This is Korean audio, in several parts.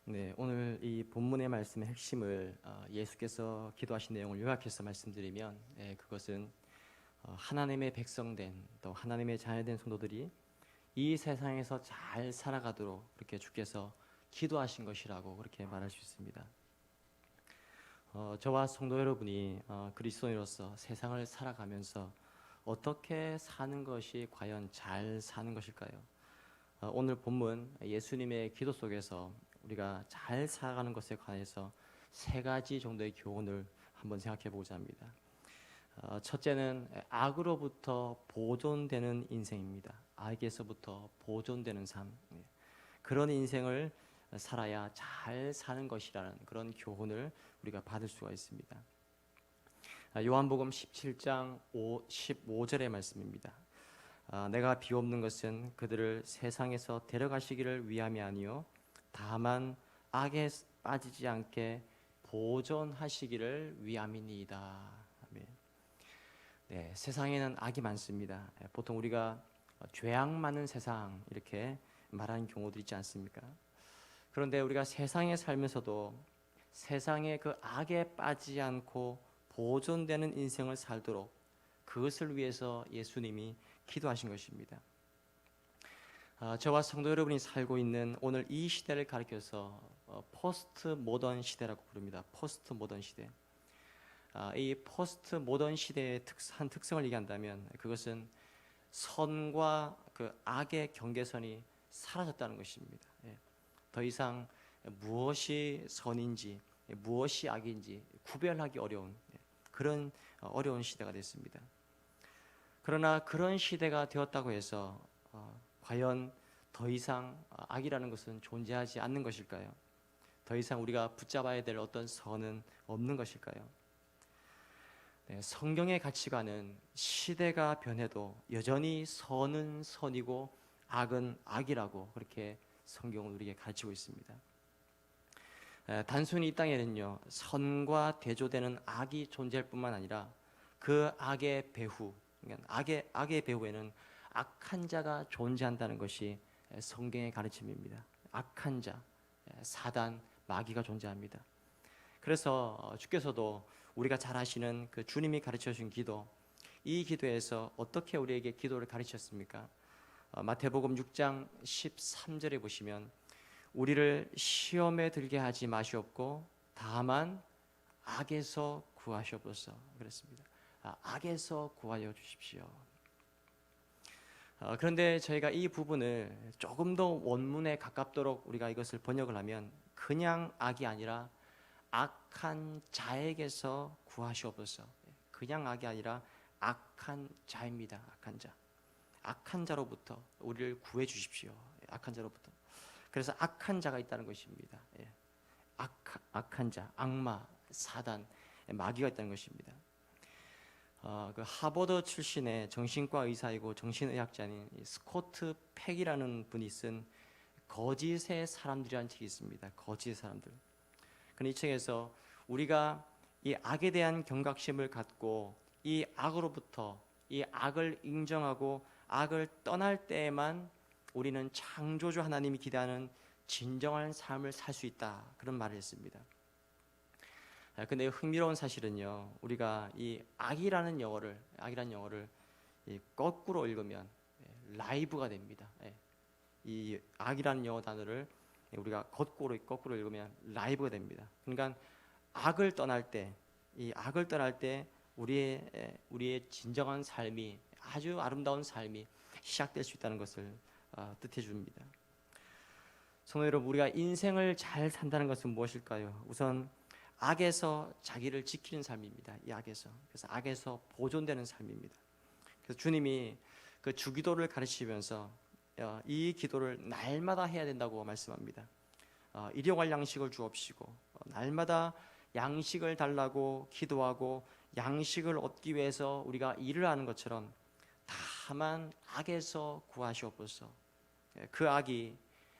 네, 오늘 이 본문의 말씀의 핵심을 예수께서 기도하신 내용을 요약해서 말씀드리면, 그것은 하나님의 백성된 또 하나님의 자녀된 성도들이 이 세상에서 잘 살아가도록 그렇게 주께서 기도하신 것이라고 그렇게 말할 수 있습니다. 저와 성도 여러분이 그리스도인으로서 세상을 살아가면서 어떻게 사는 것이 과연 잘 사는 것일까요? 오늘 본문 예수님의 기도 속에서 우리가 잘 살아가는 것에 관해서 세 가지 정도의 교훈을 한번 생각해 보고자 합니다. 첫째는 악으로부터 보존되는 인생입니다. 악에서부터 보존되는 삶, 그런 인생을 살아야 잘 사는 것이라는 그런 교훈을 우리가 받을 수가 있습니다. 요한복음 17장 15절의 말씀입니다. 내가 비옵는 것은 그들을 세상에서 데려가시기를 위함이 아니요 다만 악에 빠지지 않게 보존하시기를 위함이니이다. 아멘. 네, 세상에는 악이 많습니다. 보통 우리가 죄악 많은 세상 이렇게 말하는 경우도 있지 않습니까? 그런데 우리가 세상에 살면서도 세상의 그 악에 빠지지 않고 보존되는 인생을 살도록 그것을 위해서 예수님이 기도하신 것입니다. 저와 성도 여러분이 살고 있는 오늘 이 시대를 가리켜서 포스트 모던 시대라고 부릅니다. 포스트 모던 시대. 이 포스트 모던 시대의 한 특성을 얘기한다면 그것은 선과 그 악의 경계선이 사라졌다는 것입니다. 더 이상 무엇이 선인지 무엇이 악인지 구별하기 어려운 그런 어려운 시대가 됐습니다. 그러나 그런 시대가 되었다고 해서 과연 더 이상 악이라는 것은 존재하지 않는 것일까요? 더 이상 우리가 붙잡아야 될 어떤 선은 없는 것일까요? 네, 성경의 가치관은 시대가 변해도 여전히 선은 선이고 악은 악이라고 그렇게 성경은 우리에게 가르치고 있습니다. 단순히 이 땅에는요 선과 대조되는 악이 존재할 뿐만 아니라 그 악의 배후, 악의 배후에는 악한 자가 존재한다는 것이 성경의 가르침입니다. 악한 자, 사단, 마귀가 존재합니다. 그래서 주께서도 우리가 잘 아시는 그 주님이 가르쳐 주신 기도, 이 기도에서 어떻게 우리에게 기도를 가르쳤습니까? 마태복음 6장 13절에 보시면 우리를 시험에 들게 하지 마시옵고 다만 악에서 구하시옵소서 그랬습니다. 악에서 구하여 주십시오. 그런데 저희가 이 부분을 조금 더 원문에 가깝도록 우리가 이것을 번역을 하면 그냥 악이 아니라 악한 자에게서 구하시옵소서. 그냥 악이 아니라 악한 자입니다. 악한 자. 악한 자로부터 우리를 구해 주십시오. 악한 자로부터. 그래서 악한 자가 있다는 것입니다. 악한 자, 악마, 사단, 마귀가 있다는 것입니다. 그 하버드 출신의 정신과 의사이고 정신의학자인 스코트 팩이라는 분이 쓴 거짓의 사람들이라는 책이 있습니다. 거짓의 사람들. 그런데 이 책에서 우리가 이 악에 대한 경각심을 갖고 이 악으로부터 이 악을 인정하고 악을 떠날 때에만 우리는 창조주 하나님이 기대하는 진정한 삶을 살 수 있다. 그런 말을 했습니다. 근데 흥미로운 사실은요, 우리가 이 악이라는 영어를 거꾸로 읽으면 라이브가 됩니다. 이 악이라는 영어 단어를 우리가 거꾸로 읽으면 라이브가 됩니다. 그러니까 악을 떠날 때, 이 악을 떠날 때 우리의 진정한 삶이 아주 아름다운 삶이 시작될 수 있다는 것을 뜻해 줍니다. 성도 여러분, 우리가 인생을 잘 산다는 것은 무엇일까요? 우선 악에서 자기를 지키는 삶입니다. 이 악에서. 그래서 악에서 보존되는 삶입니다. 그래서 주님이 그 주기도를 가르치면서 이 기도를 날마다 해야 된다고 말씀합니다. 일용할 양식을 주옵시고 날마다 양식을 달라고 기도하고 양식을 얻기 위해서 우리가 일을 하는 것처럼 다만 악에서 구하시옵소서. 그 악이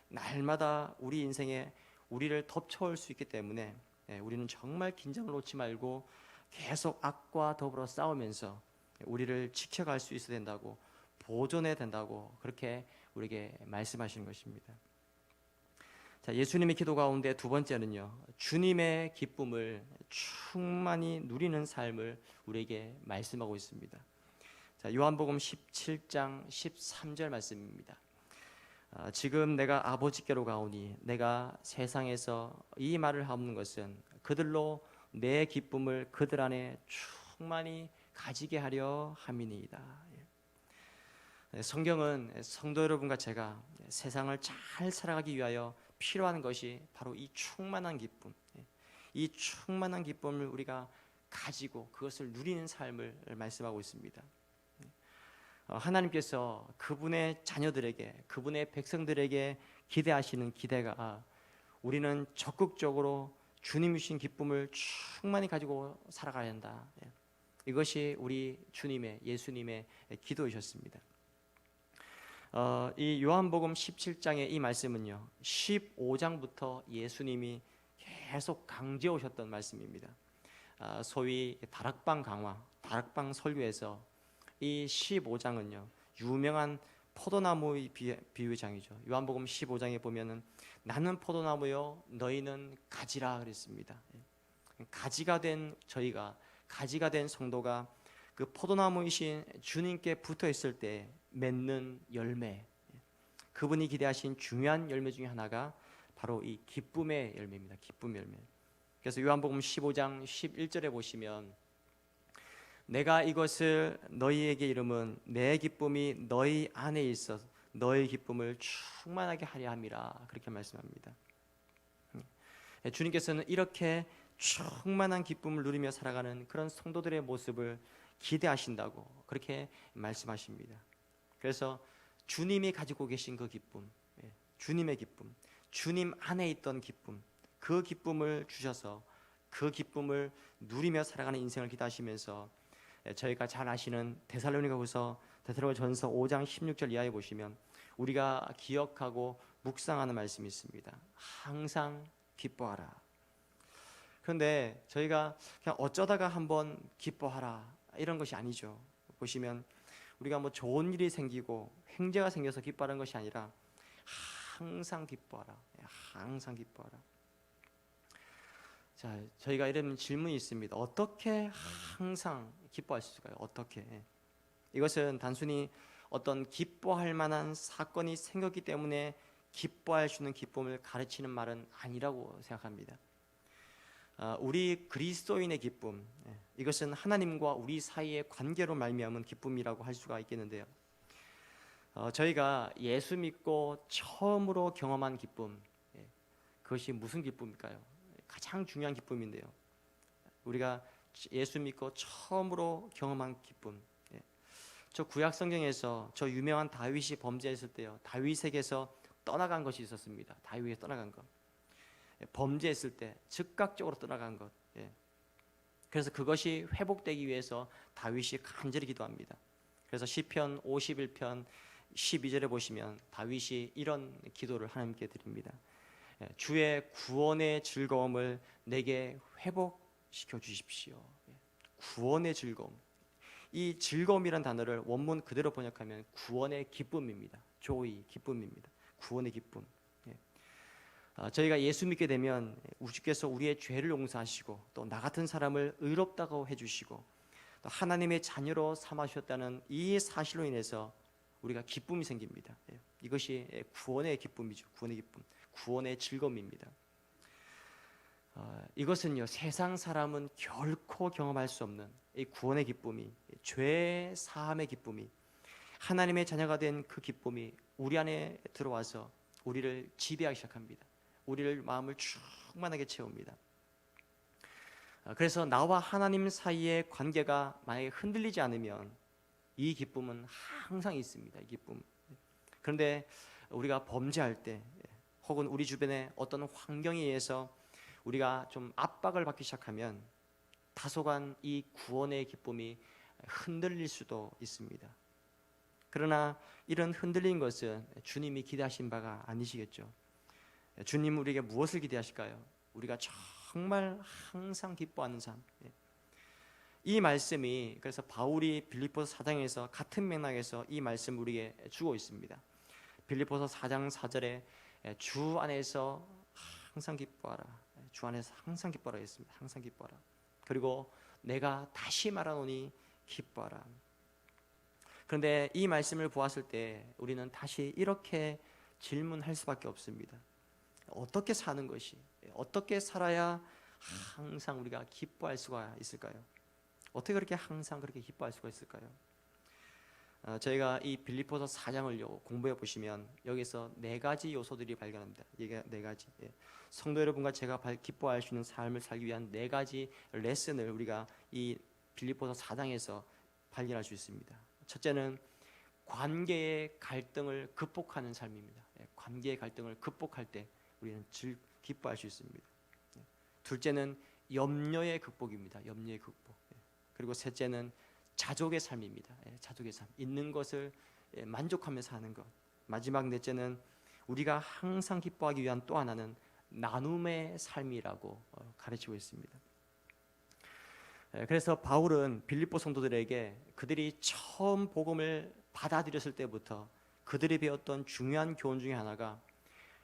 날마다 우리 인생에 우리를 덮쳐올 수 있기 때문에 우리는 정말 긴장을 놓지 말고 계속 악과 더불어 싸우면서 우리를 지켜갈 수 있어야 된다고, 보존해야 된다고 그렇게 우리에게 말씀하시는 것입니다. 자, 예수님의 기도 가운데 두 번째는요, 주님의 기쁨을 충만히 누리는 삶을 우리에게 말씀하고 있습니다. 자, 요한복음 17장 13절 말씀입니다. 지금 내가 아버지께로 가오니 내가 세상에서 이 말을 하옵는 것은 그들로 내 기쁨을 그들 안에 충만히 가지게 하려 함이니이다. 성경은 성도 여러분과 제가 세상을 잘 살아가기 위하여 필요한 것이 바로 이 충만한 기쁨, 이 충만한 기쁨을 우리가 가지고 그것을 누리는 삶을 말씀하고 있습니다. 하나님께서 그분의 자녀들에게, 그분의 백성들에게 기대하시는 기대가 우리는 적극적으로 주님 주신 기쁨을 충만히 가지고 살아가야 한다. 이것이 우리 주님의, 예수님의 기도이셨습니다. 이 요한복음 17장의 이 말씀은요, 15장부터 예수님이 계속 강조해 오셨던 말씀입니다. 소위 다락방 강화, 다락방 설교에서 이 15장은요 유명한 포도나무의 비유의 장이죠. 요한복음 15장에 보면은 나는 포도나무요 너희는 가지라 그랬습니다. 가지가 된 저희가, 가지가 된 성도가 그 포도나무이신 주님께 붙어 있을 때 맺는 열매, 그분이 기대하신 중요한 열매 중에 하나가 바로 이 기쁨의 열매입니다. 기쁨의 열매. 그래서 요한복음 15장 11절에 보시면 내가 이것을 너희에게 이름은 내 기쁨이 너희 안에 있어 너희 기쁨을 충만하게 하려 함이라, 그렇게 말씀합니다. 주님께서는 이렇게 충만한 기쁨을 누리며 살아가는 그런 성도들의 모습을 기대하신다고 그렇게 말씀하십니다. 그래서 주님이 가지고 계신 그 기쁨, 주님의 기쁨, 주님 안에 있던 기쁨, 그 기쁨을 주셔서 그 기쁨을 누리며 살아가는 인생을 기대하시면서 저희가 잘 아시는 데살로니가후서 데살로니가전서 5장 16절 이하에 보시면 우리가 기억하고 묵상하는 말씀이 있습니다. 항상 기뻐하라. 그런데 저희가 그냥 어쩌다가 한번 기뻐하라 이런 것이 아니죠. 보시면 우리가 뭐 좋은 일이 생기고 횡재가 생겨서 기뻐하는 것이 아니라 항상 기뻐하라. 항상 기뻐하라. 자, 저희가 이런 질문이 있습니다. 어떻게 항상 기뻐할 수 있을까요? 어떻게? 이것은 단순히 어떤 기뻐할 만한 사건이 생겼기 때문에 기뻐할 수 있는 기쁨을 가르치는 말은 아니라고 생각합니다. 우리 그리스도인의 기쁨, 이것은 하나님과 우리 사이의 관계로 말미암은 기쁨이라고 할 수가 있겠는데요. 저희가 예수 믿고 처음으로 경험한 기쁨, 그것이 무슨 기쁨일까요? 가장 중요한 기쁨인데요. 우리가 예수 믿고 처음으로 경험한 기쁨. 저 구약 성경에서 저 유명한 다윗이 범죄했을 때요, 다윗에게서 떠나간 것이 있었습니다. 다윗이 떠나간 것, 범죄했을 때 즉각적으로 떠나간 것. 그래서 그것이 회복되기 위해서 다윗이 간절히 기도합니다. 그래서 시편 51편 12절에 보시면 다윗이 이런 기도를 하나님께 드립니다. 주의 구원의 즐거움을 내게 회복시켜 주십시오. 구원의 즐거움. 이 즐거움이란 단어를 원문 그대로 번역하면 구원의 기쁨입니다. joy, 기쁨입니다. 구원의 기쁨. 저희가 예수 믿게 되면 주께서 우리의 죄를 용서하시고 또 나 같은 사람을 의롭다고 해주시고 또 하나님의 자녀로 삼아주셨다는 이 사실로 인해서 우리가 기쁨이 생깁니다. 이것이 구원의 기쁨이죠. 구원의 기쁨, 구원의 즐거움입니다. 이것은요, 세상 사람은 결코 경험할 수 없는 이 구원의 기쁨이, 죄 사함의 기쁨이, 하나님의 자녀가 된 그 기쁨이 우리 안에 들어와서 우리를 지배하기 시작합니다. 우리를 마음을 충만하게 채웁니다. 그래서 나와 하나님 사이의 관계가 만약에 흔들리지 않으면 이 기쁨은 항상 있습니다. 이 기쁨. 그런데 우리가 범죄할 때 혹은 우리 주변에 어떤 환경에 의해서 우리가 좀 압박을 받기 시작하면 다소간 이 구원의 기쁨이 흔들릴 수도 있습니다. 그러나 이런 흔들린 것은 주님이 기대하신 바가 아니시겠죠. 주님은 우리에게 무엇을 기대하실까요? 우리가 정말 항상 기뻐하는 삶. 이 말씀이 그래서 바울이 빌립보서 4장에서 같은 맥락에서 이 말씀을 우리에게 주고 있습니다. 빌립보서 4장 4절에 주 안에서 항상 기뻐하라. 주 안에서 항상 기뻐하라 했습니다. 항상 기뻐하라. 그리고 내가 다시 말하노니 기뻐하라. 그런데 이 말씀을 보았을 때 우리는 다시 이렇게 질문할 수밖에 없습니다. 어떻게 사는 것이, 어떻게 살아야 항상 우리가 기뻐할 수가 있을까요? 어떻게 그렇게 항상 그렇게 기뻐할 수가 있을까요? 저희가 이 빌립보서 4장을 공부해 보시면 여기서 네 가지 요소들이 발견합니다. 이게 네 가지. 성도 여러분과 제가 기뻐할 수 있는 삶을 살기 위한 네 가지 레슨을 우리가 이 빌립보서 4장에서 발견할 수 있습니다. 첫째는 관계의 갈등을 극복하는 삶입니다. 관계의 갈등을 극복할 때 우리는 기뻐할 수 있습니다. 둘째는 염려의 극복입니다. 염려의 극복. 그리고 셋째는 자족의 삶입니다. 자족의 삶. 있는 것을 만족하면서 하는 것. 마지막 넷째는 우리가 항상 기뻐하기 위한 또 하나는 나눔의 삶이라고 가르치고 있습니다. 그래서 바울은 빌립보 성도들에게 그들이 처음 복음을 받아들였을 때부터 그들이 배웠던 중요한 교훈 중에 하나가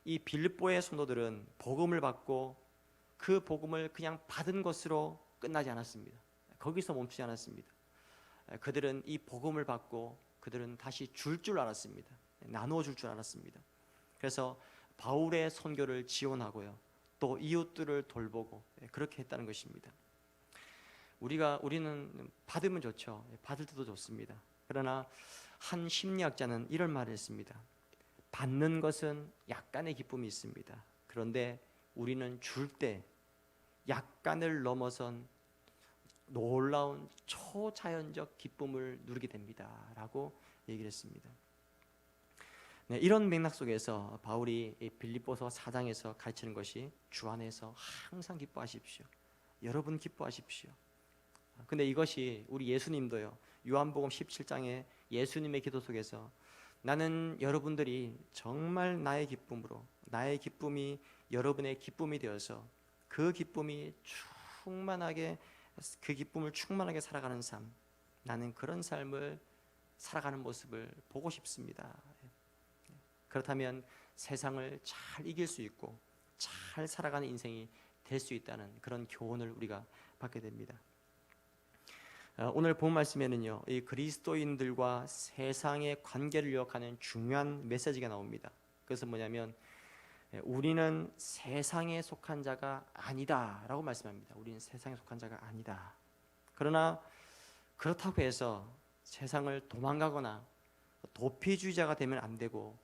이 빌립보의 성도들은 복음을 받고 그 복음을 그냥 받은 것으로 끝나지 않았습니다. 거기서 멈추지 않았습니다. 그들은 이 복음을 받고 그들은 다시 줄 알았습니다. 나누어 줄 알았습니다. 그래서 바울의 선교를 지원하고요, 또 이웃들을 돌보고 그렇게 했다는 것입니다. 우리는 받으면 좋죠. 받을 때도 좋습니다. 그러나 한 심리학자는 이런 말을 했습니다. 받는 것은 약간의 기쁨이 있습니다. 그런데 우리는 줄 때 약간을 넘어선 놀라운 초자연적 기쁨을 누리게 됩니다 라고 얘기를 했습니다. 이런 맥락 속에서 바울이 빌립보서 4장에서 가르치는 것이 주 안에서 항상 기뻐하십시오. 여러분 기뻐하십시오. 근데 이것이 우리 예수님도요, 요한복음 17장에 예수님의 기도 속에서 나는 여러분들이 정말 나의 기쁨으로, 나의 기쁨이 여러분의 기쁨이 되어서 그 기쁨이 충만하게, 그 기쁨을 충만하게 살아가는 삶, 나는 그런 삶을 살아가는 모습을 보고 싶습니다. 그렇다면 세상을 잘 이길 수 있고 잘 살아가는 인생이 될 수 있다는 그런 교훈을 우리가 받게 됩니다. 오늘 본 말씀에는요, 이 그리스도인들과 세상의 관계를 요약하는 중요한 메시지가 나옵니다. 그것은 뭐냐면 우리는 세상에 속한 자가 아니다 라고 말씀합니다. 우리는 세상에 속한 자가 아니다. 그러나 그렇다고 해서 세상을 도망가거나 도피주의자가 되면 안 되고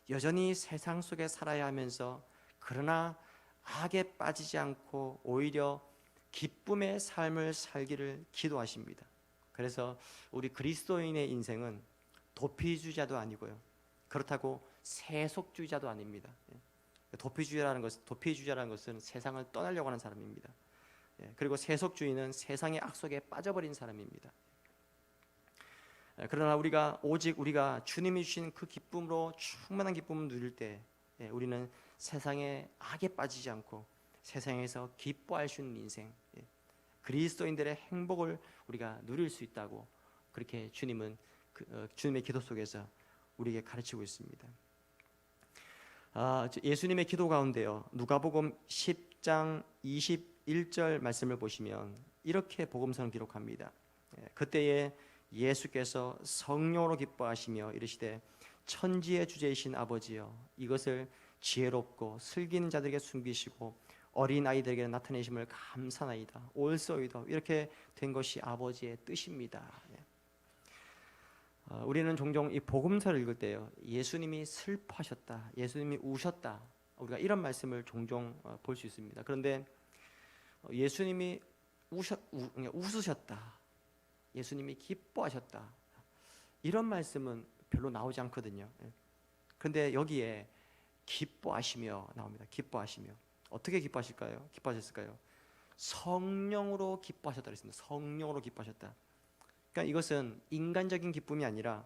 여전히 세상 속에 살아야 하면서 그러나 악에 빠지지 않고 오히려 기쁨의 삶을 살기를 기도하십니다. 그래서 우리 그리스도인의 인생은 도피주의자도 아니고요, 그렇다고 세속주의자도 아닙니다. 도피주의자라는 것은 세상을 떠나려고 하는 사람입니다. 그리고 세속주의는 세상의 악속에 빠져버린 사람입니다. 그러나 오직 우리가 주님이 주신 그 기쁨으로 충만한 기쁨을 누릴 때 우리는 세상의 악에 빠지지 않고 세상에서 기뻐할 수 있는 인생, 그리스도인들의 행복을 우리가 누릴 수 있다고 그렇게 주님은 주님의 기도 속에서 우리에게 가르치고 있습니다. 예수님의 기도 가운데요, 누가복음 10장 21절 말씀을 보시면 이렇게 복음서는 기록합니다. 그때에 예수께서 성령으로 기뻐하시며 이르시되 천지의 주제이신 아버지여, 이것을 지혜롭고 슬기는 자들에게 숨기시고 어린 아이들에게 나타내심을 감사나이다. 옳소이다. 이렇게 된 것이 아버지의 뜻입니다. 우리는 종종 이 복음서를 읽을 때요, 예수님이 슬퍼하셨다, 예수님이 우셨다, 우리가 이런 말씀을 종종 볼 수 있습니다. 그런데 예수님이 웃으셨다, 예수님이 기뻐하셨다, 이런 말씀은 별로 나오지 않거든요. 그런데 여기에 기뻐하시며 나옵니다. 기뻐하시며. 어떻게 기뻐하셨을까요? 성령으로 기뻐하셨다 그랬습니다. 성령으로 기뻐하셨다. 그러니까 이것은 인간적인 기쁨이 아니라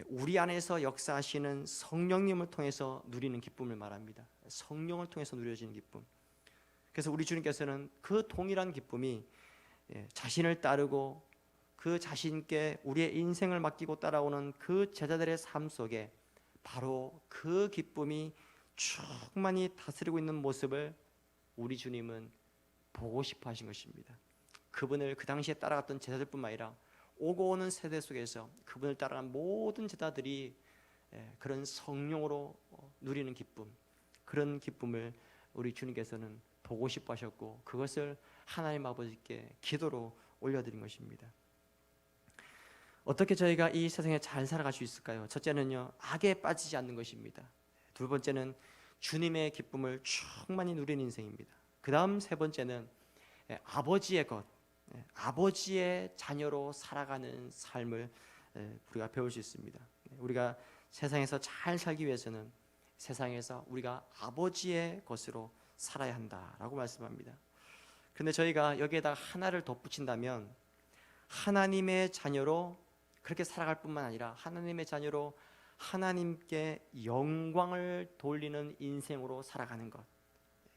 우리 안에서 역사하시는 성령님을 통해서 누리는 기쁨을 말합니다. 성령을 통해서 누려지는 기쁨. 그래서 우리 주님께서는 그 동일한 기쁨이 자신을 따르고 그 자신께 우리의 인생을 맡기고 따라오는 그 제자들의 삶 속에 바로 그 기쁨이 충만히 다스리고 있는 모습을 우리 주님은 보고 싶어 하신 것입니다. 그분을 그 당시에 따라갔던 제자들뿐만 아니라 오고 오는 세대 속에서 그분을 따라간 모든 제자들이 그런 성령으로 누리는 기쁨, 그런 기쁨을 우리 주님께서는 보고 싶어 하셨고, 그것을 하나님 아버지께 기도로 올려드린 것입니다. 어떻게 저희가 이 세상에 잘 살아갈 수 있을까요? 첫째는요, 악에 빠지지 않는 것입니다. 두 번째는 주님의 기쁨을 충만히 누리는 인생입니다. 그 다음 세 번째는 아버지의 것, 아버지의 자녀로 살아가는 삶을 우리가 배울 수 있습니다. 우리가 세상에서 잘 살기 위해서는 세상에서 우리가 아버지의 것으로 살아야 한다라고 말씀합니다. 그런데 저희가 여기에다가 하나를 덧붙인다면 하나님의 자녀로 그렇게 살아갈 뿐만 아니라 하나님의 자녀로 하나님께 영광을 돌리는 인생으로 살아가는 것,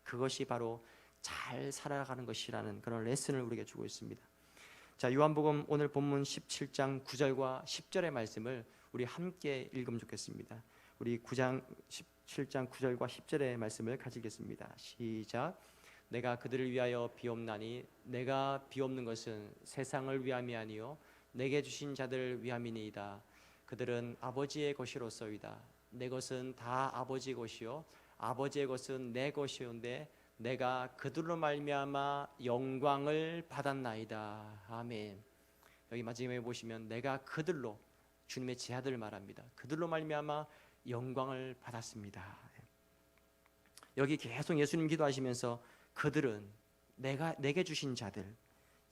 그것이 바로 잘 살아가는 것이라는 그런 레슨을 우리에게 주고 있습니다. 자, 요한복음 오늘 본문 17장 9절과 10절의 말씀을 우리 함께 읽으면 좋겠습니다. 우리 17장 9절과 10절의 말씀을 같이 읽겠습니다. 시작. 내가 그들을 위하여 비옵나니 내가 비옵는 것은 세상을 위함이 아니요 내게 주신 자들을 위함이니이다. 그들은 아버지의 것이로소이다. 내 것은 다 아버지 것이요 아버지의 것은 내 것이온데 내가 그들로 말미암아 영광을 받았나이다. 아멘. 여기 마지막에 보시면 내가 그들로, 주님의 제자들을 말합니다. 그들로 말미암아 영광을 받았습니다. 여기 계속 예수님 기도하시면서 그들은 내게 주신 자들,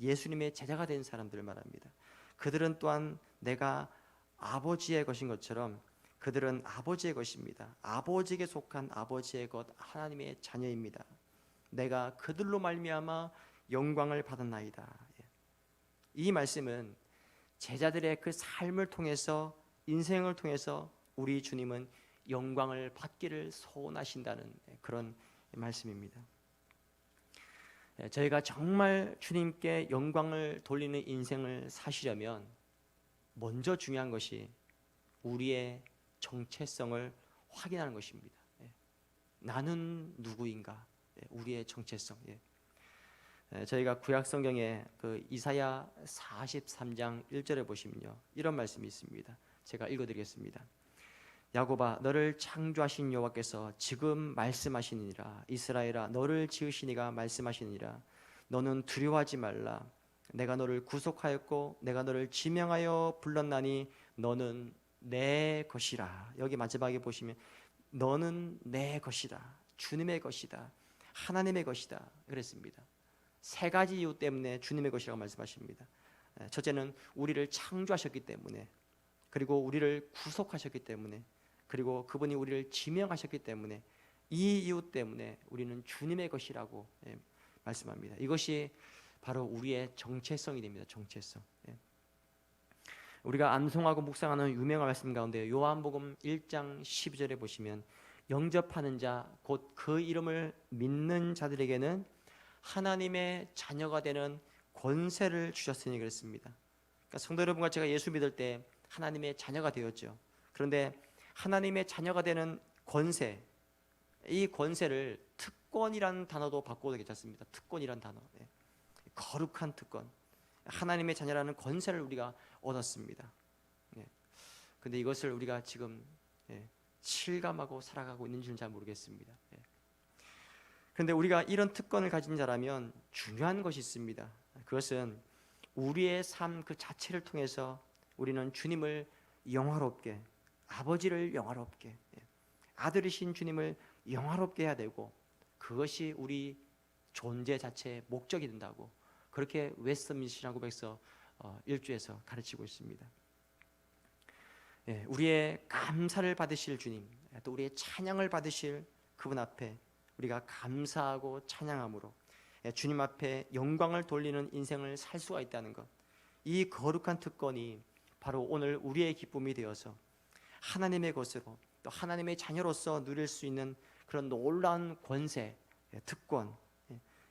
예수님의 제자가 된 사람들을 말합니다. 그들은 또한 내가 아버지의 것인 것처럼 그들은 아버지의 것입니다. 아버지에게 속한 아버지의 것, 하나님의 자녀입니다. 내가 그들로 말미암아 영광을 받았나이다. 이 말씀은 제자들의 그 삶을 통해서, 인생을 통해서 우리 주님은 영광을 받기를 소원하신다는 그런 말씀입니다. 저희가 정말 주님께 영광을 돌리는 인생을 사시려면 먼저 중요한 것이 우리의 정체성을 확인하는 것입니다. 나는 누구인가? 우리의 정체성. 저희가 구약 성경에 그 이사야 43장 1절에 보시면요, 이런 말씀이 있습니다. 제가 읽어드리겠습니다. 야곱아, 너를 창조하신 여호와께서 지금 말씀하시니라. 이스라엘아, 너를 지으신 이가 말씀하시니라. 너는 두려워하지 말라. 내가 너를 구속하였고 내가 너를 지명하여 불렀나니 너는 내 것이라. 여기 마지막에 보시면 너는 내 것이다, 주님의 것이다, 하나님의 것이다 그랬습니다. 세 가지 이유 때문에 주님의 것이라고 말씀하십니다. 첫째는 우리를 창조하셨기 때문에, 그리고 우리를 구속하셨기 때문에, 그리고 그분이 우리를 지명하셨기 때문에, 이 이유 때문에 우리는 주님의 것이라고 말씀합니다. 이것이 바로 우리의 정체성이 됩니다. 정체성. 우리가 암송하고 묵상하는 유명한 말씀 가운데 요한복음 1장 12절에 보시면 영접하는 자 곧 그 이름을 믿는 자들에게는 하나님의 자녀가 되는 권세를 주셨으니 그랬습니다. 그러니까 성도 여러분과 제가 예수 믿을 때 하나님의 자녀가 되었죠. 그런데 하나님의 자녀가 되는 권세, 이 권세를 특권이라는 단어도 바꿔도 괜찮습니다. 특권이라는 단어, 거룩한 특권, 하나님의 자녀라는 권세를 우리가 얻었습니다. 그런데 이것을 우리가 지금 실감하고 살아가고 있는지는 잘 모르겠습니다. 그런데 우리가 이런 특권을 가진 자라면 중요한 것이 있습니다. 그것은 우리의 삶 그 자체를 통해서 우리는 주님을 영화롭게, 아버지를 영화롭게, 아들이신 주님을 영화롭게 해야 되고, 그것이 우리 존재 자체의 목적이 된다고, 그렇게 웨스트민스터 신학고백서 1주에서 가르치고 있습니다. 우리의 감사를 받으실 주님, 또 우리의 찬양을 받으실 그분 앞에 우리가 감사하고 찬양함으로 주님 앞에 영광을 돌리는 인생을 살 수가 있다는 것, 이 거룩한 특권이 바로 오늘 우리의 기쁨이 되어서 하나님의 것으로, 또 하나님의 자녀로서 누릴 수 있는 그런 놀라운 권세, 특권,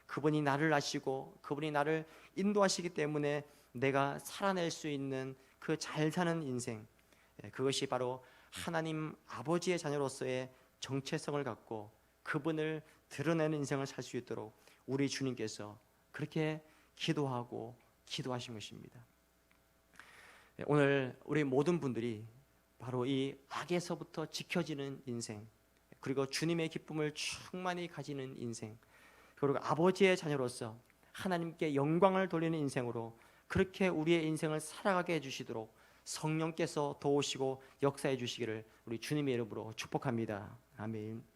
그분이 나를 아시고 그분이 나를 인도하시기 때문에 내가 살아낼 수 있는 그 잘 사는 인생, 그것이 바로 하나님 아버지의 자녀로서의 정체성을 갖고 그분을 드러내는 인생을 살 수 있도록 우리 주님께서 그렇게 기도하신 것입니다. 오늘 우리 모든 분들이 바로 이 악에서부터 지켜지는 인생, 그리고 주님의 기쁨을 충만히 가지는 인생, 그리고 아버지의 자녀로서 하나님께 영광을 돌리는 인생으로 그렇게 우리의 인생을 살아가게 해주시도록 성령께서 도우시고 역사해 주시기를 우리 주님의 이름으로 축복합니다. 아멘.